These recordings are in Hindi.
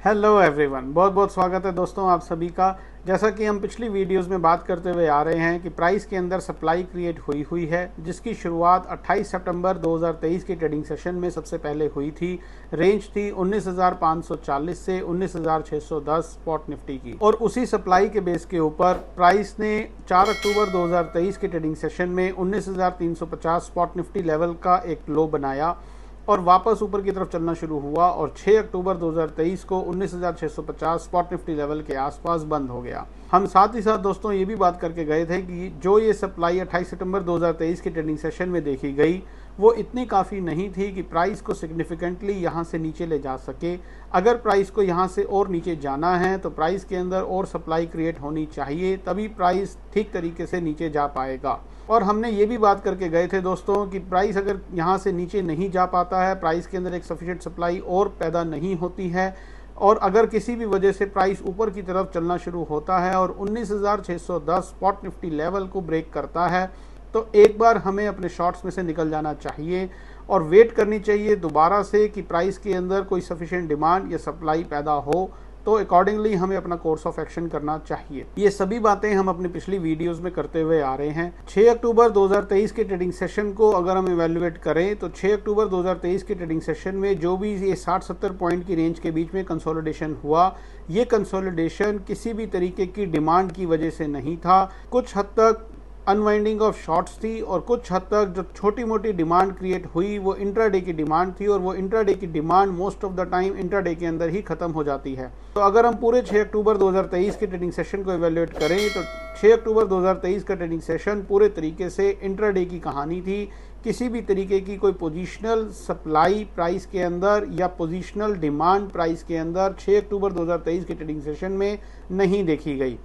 हेलो एवरीवन, बहुत बहुत स्वागत है दोस्तों आप सभी का। जैसा कि हम पिछली वीडियोस में बात करते हुए आ रहे हैं कि प्राइस के अंदर सप्लाई क्रिएट हुई है, जिसकी शुरुआत 28 सितंबर 2023 के ट्रेडिंग सेशन में सबसे पहले हुई थी। रेंज थी 19,540 से 19,610 स्पॉट निफ्टी की, और उसी सप्लाई के बेस के ऊपर प्राइस ने 4 अक्टूबर 2023 के ट्रेडिंग सेशन में 19,350 स्पॉट निफ्टी लेवल का एक लो बनाया और वापस ऊपर की तरफ चलना शुरू हुआ और 6 अक्टूबर 2023 को 19,650 स्पॉट निफ्टी लेवल के आसपास बंद हो गया। हम साथ ही साथ दोस्तों ये भी बात करके गए थे कि जो ये सप्लाई 28 सितंबर 2023 के ट्रेडिंग सेशन में देखी गई वो इतनी काफ़ी नहीं थी कि प्राइस को सिग्निफिकेंटली यहाँ से नीचे ले जा सके। अगर प्राइस को यहाँ से और नीचे जाना है तो प्राइस के अंदर और सप्लाई क्रिएट होनी चाहिए, तभी प्राइस ठीक तरीके से नीचे जा पाएगा। और हमने ये भी बात करके गए थे दोस्तों कि प्राइस अगर यहाँ से नीचे नहीं जा पाता है, प्राइस के अंदर एक सफिशिएंट सप्लाई और पैदा नहीं होती है, और अगर किसी भी वजह से प्राइस ऊपर की तरफ चलना शुरू होता है और 19,610 स्पॉट निफ्टी लेवल को ब्रेक करता है, तो एक बार हमें अपने शॉर्ट्स में से निकल जाना चाहिए और वेट करनी चाहिए दोबारा से कि प्राइस के अंदर कोई सफिशिएंट डिमांड या सप्लाई पैदा हो, तो अकॉर्डिंगली हमें अपना कोर्स ऑफ एक्शन करना चाहिए। ये सभी बातें हम अपनी पिछली वीडियोस में करते हुए आ रहे हैं। 6 अक्टूबर 2023 के ट्रेडिंग सेशन को अगर हम इवैल्यूएट करें तो 6 अक्टूबर 2023 के ट्रेडिंग सेशन में जो भी ये 60-70 पॉइंट की रेंज के बीच में कंसोलिडेशन हुआ, ये कंसोलिडेशन किसी भी तरीके की डिमांड की वजह से नहीं था। कुछ हद तक अनवाइंडिंग ऑफ शॉर्ट्स थी और कुछ हद तक जो छोटी मोटी डिमांड क्रिएट हुई वो इंट्राडे की डिमांड थी, और वो इंट्राडे की demand most of the time intraday के अंदर ही खत्म हो जाती है। तो अगर हम पूरे 6 अक्टूबर 2023 के ट्रेडिंग सेशन को इवैल्यूएट करें तो 6 अक्टूबर 2023 का ट्रेडिंग सेशन पूरे तरीके से इंट्राडे की कहानी थी। किसी भी तरीके की कोई पोजिशनल सप्लाई प्राइस के अंदर या पोजिशनल डिमांड प्राइस के अंदर 6 अक्टूबर 2023 के ट्रेडिंग सेशन में नहीं देखी गई।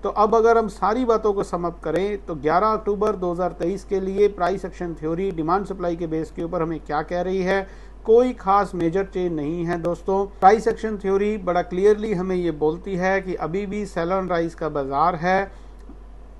तो अब अगर हम सारी बातों को सम अप करें तो 11 अक्टूबर 2023 के लिए price action theory demand supply के बेस के ऊपर हमें क्या कह रही है, कोई खास मेजर चेंज नहीं है दोस्तों। प्राइस एक्शन थ्योरी बड़ा क्लियरली हमें ये बोलती है कि अभी भी सेल ऑन राइज का बाजार है।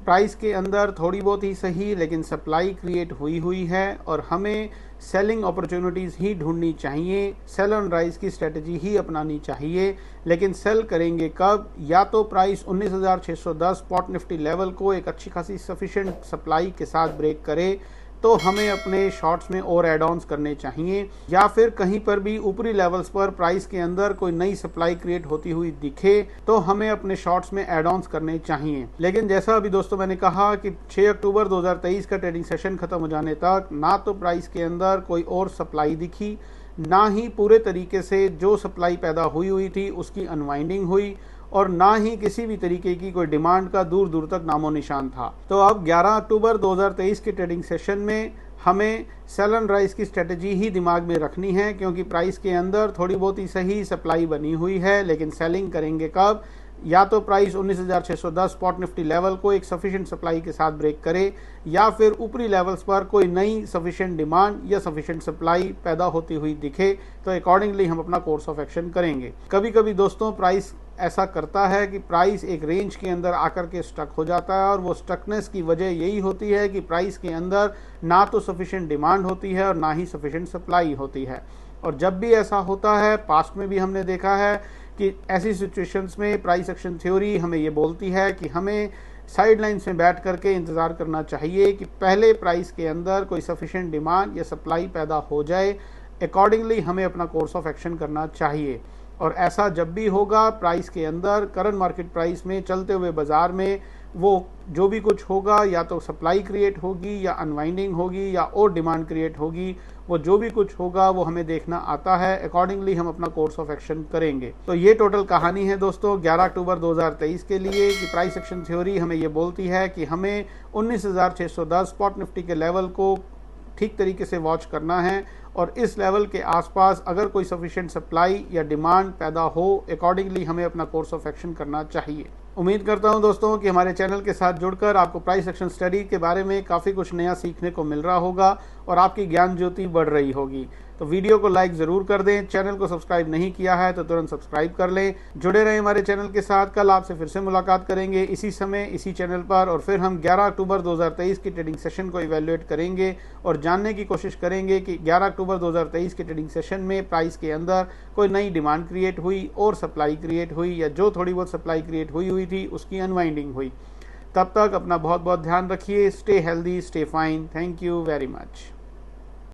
प्राइस के अंदर थोड़ी बहुत ही सही लेकिन सप्लाई क्रिएट हुई है और हमें सेलिंग अपॉर्चुनिटीज़ ही ढूंढनी चाहिए, सेल ऑन राइज की स्ट्रेटजी ही अपनानी चाहिए। लेकिन सेल करेंगे कब? या तो प्राइस 19,610 स्पॉट निफ्टी लेवल को एक अच्छी खासी सफिशिएंट सप्लाई के साथ ब्रेक करे तो हमें अपने शॉर्ट्स में और एड ऑन्स करने चाहिए, या फिर कहीं पर भी ऊपरी लेवल्स पर प्राइस के अंदर कोई नई सप्लाई क्रिएट होती हुई दिखे तो हमें अपने शॉर्ट्स में एड ऑन्स करने चाहिए। लेकिन जैसा अभी दोस्तों मैंने कहा कि 6 अक्टूबर 2023 का ट्रेडिंग सेशन खत्म हो जाने तक ना तो प्राइस के अंदर कोई और सप्लाई दिखी, ना ही पूरे तरीके से जो सप्लाई पैदा हुई थी उसकी अनवाइंडिंग हुई, और ना ही किसी भी तरीके की कोई डिमांड का दूर दूर तक नामो निशान था। तो अब 11 अक्टूबर 2023 के ट्रेडिंग सेशन में हमें सेल ऑन राइज की स्ट्रेटजी ही दिमाग में रखनी है, क्योंकि प्राइस के अंदर थोड़ी बहुत ही सही सप्लाई बनी हुई है। लेकिन सेलिंग करेंगे कब? या तो प्राइस 19,610 स्पॉट निफ्टी लेवल को एक सफिशिएंट सप्लाई के साथ ब्रेक करे, या फिर ऊपरी लेवल्स पर कोई नई सफिशिएंट डिमांड या सफिशिएंट सप्लाई पैदा होती हुई दिखे, तो अकॉर्डिंगली हम अपना कोर्स ऑफ एक्शन करेंगे। कभी कभी दोस्तों प्राइस ऐसा करता है कि प्राइस एक रेंज के अंदर आकर के स्टक हो जाता है, और वो स्टकनेस की वजह यही होती है कि प्राइस के अंदर ना तो सफिशिएंट डिमांड होती है और ना ही सफिशिएंट सप्लाई होती है। और जब भी ऐसा होता है, पास्ट में भी हमने देखा है कि ऐसी सिचुएशंस में प्राइस एक्शन थ्योरी हमें ये बोलती है कि हमें साइड लाइन्स में बैठ करके इंतज़ार करना चाहिए कि पहले प्राइस के अंदर कोई सफिशिएंट डिमांड या सप्लाई पैदा हो जाए, अकॉर्डिंगली हमें अपना कोर्स ऑफ एक्शन करना चाहिए। और ऐसा जब भी होगा प्राइस के अंदर करंट मार्केट प्राइस में चलते हुए बाजार में वो जो भी कुछ होगा, या तो सप्लाई क्रिएट होगी या अनवाइंडिंग होगी या और डिमांड क्रिएट होगी, वो जो भी कुछ होगा वो हमें देखना आता है। अकॉर्डिंगली हम अपना कोर्स ऑफ एक्शन करेंगे। तो ये टोटल कहानी है दोस्तों 11 अक्टूबर 2023 के लिए कि प्राइस एक्शन थ्योरी हमें ये बोलती है कि हमें 19,610 स्पॉट निफ्टी के लेवल को ठीक तरीके से वॉच करना है, और इस लेवल के आसपास अगर कोई सफिशिएंट सप्लाई या डिमांड पैदा हो, अकॉर्डिंगली हमें अपना कोर्स ऑफ एक्शन करना चाहिए। उम्मीद करता हूं दोस्तों कि हमारे चैनल के साथ जुड़कर आपको प्राइस एक्शन स्टडी के बारे में काफ़ी कुछ नया सीखने को मिल रहा होगा और आपकी ज्ञान ज्योति बढ़ रही होगी। तो वीडियो को लाइक ज़रूर कर दें। चैनल को सब्सक्राइब नहीं किया है तो तुरंत सब्सक्राइब कर लें। जुड़े रहें हमारे चैनल के साथ। कल आपसे फिर से मुलाकात करेंगे इसी समय इसी चैनल पर, और फिर हम 11 अक्टूबर 2023 की ट्रेडिंग सेशन को इवेल्युएट करेंगे और जानने की कोशिश करेंगे कि 11 अक्टूबर 2023 के ट्रेडिंग सेशन में प्राइस के अंदर कोई नई डिमांड क्रिएट हुई और सप्लाई क्रिएट हुई, या जो थोड़ी बहुत सप्लाई क्रिएट हुई थी उसकी अनवाइंडिंग हुई। तब तक अपना बहुत बहुत ध्यान रखिए। Stay healthy, stay fine. Thank you very much.